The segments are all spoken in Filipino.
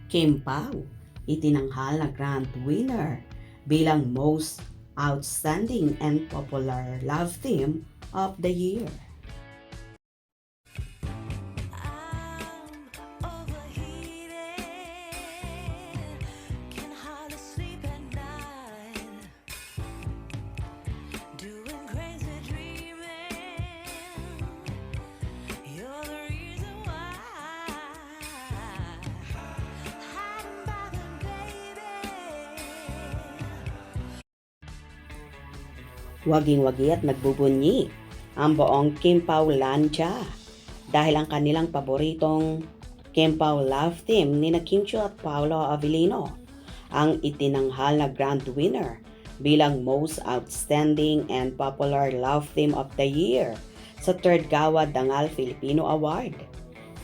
Kim Pao, itinanghal na grand winner bilang Most Outstanding and Popular Love Team of the Year. Waging-wagi at nagbubunyi ang buong Kim Pao Lanja dahil ang kanilang paboritong Kim Pao Love Team ni Kim Chiu at Paolo Avellino ang itinanghal na grand winner bilang Most Outstanding and Popular Love Team of the Year sa 3rd Gawad Dangal Filipino Award.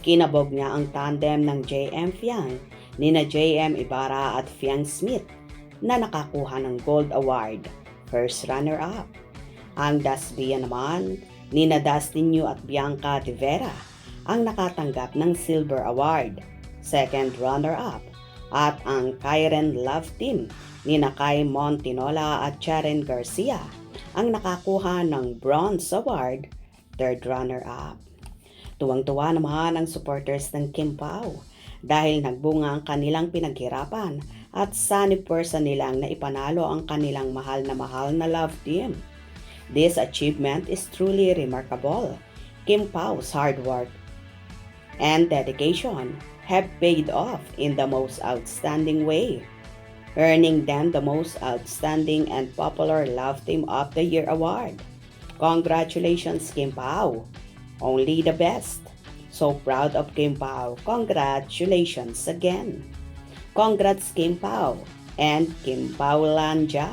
Kinabog niya ang tandem ng JM Fiang nina JM Ibarra at Fiang Smith na nakakuha ng Gold Award, first runner-up. Ang Dasbia naman, nina Dustin Yu at Bianca De Vera ang nakatanggap ng Silver Award, second runner-up. At ang Kairen Love Team, nina Kai Montinola at Charen Garcia ang nakakuha ng Bronze Award, third runner-up. Tuwang-tuwa naman ang supporters ng Kim Pao dahil nagbunga ang kanilang pinaghirapan at sanib-persa nilang na ipanalo ang kanilang mahal na love team. This achievement is truly remarkable. Kim Pao's hard work and dedication have paid off in the most outstanding way, earning them the Most Outstanding and Popular Love Team of the Year award. Congratulations, Kim Pao! Only the best! So proud of Kim Pao. Congratulations again! Congrats, Kim Pao and Kim Pao Lanja.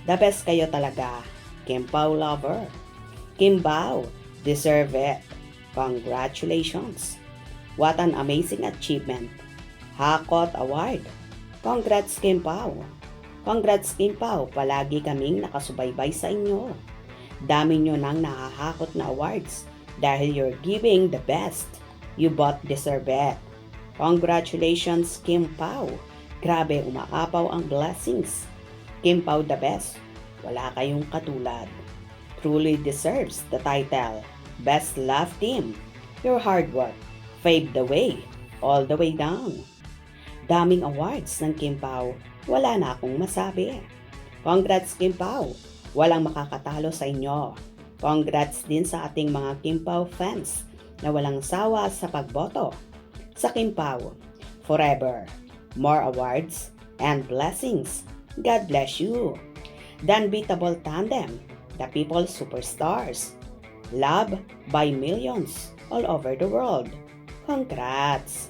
The best kayo talaga, Kim Pao lover. Kim Pao, deserve it. Congratulations. What an amazing achievement. Hakot Award. Congrats, Kim Pao. Congrats, Kim Pao. Palagi kaming nakasubaybay sa inyo. Dami nyo nang nahahakot na awards dahil you're giving the best. You both deserve it. Congratulations, Kim Pao. Grabe, umaapaw ang blessings. Kim Pao the best. Wala kayong katulad. Truly deserves the title. Best Love Team. Your hard work paved the way, all the way down. Daming awards ng Kim Pao. Wala na akong masabi. Congrats, Kim Pao. Walang makakatalo sa inyo. Congrats din sa ating mga Kim Pao fans na walang sawa sa pagboto. Sa Kim Pao, forever, more awards and blessings. God bless you. The unbeatable tandem, the people's superstars, loved by millions all over the world. Congrats!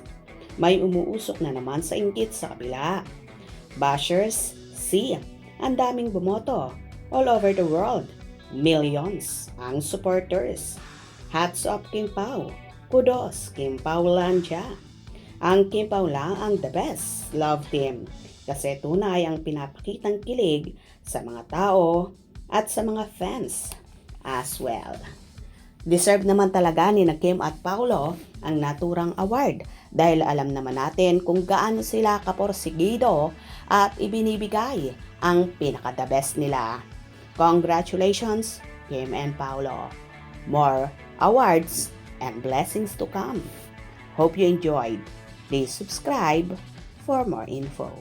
May umuusok na naman sa inggit sa kabila. Bashers, see, ang daming bumoto all over the world. Millions ang supporters. Hats off, Kim Pao. Kudos, Kim Pao Lanja. Ang Kim Pao lang ang the best love team kasi tunay ang pinapakitang kilig sa mga tao at sa mga fans as well. Deserve naman talaga ni Kim at Paolo ang naturang award dahil alam naman natin kung gaano sila kaporsigido at ibinibigay ang pinaka-the best nila. Congratulations, Kim and Paolo. More awards and blessings to come. Hope you enjoyed. Please subscribe for more info.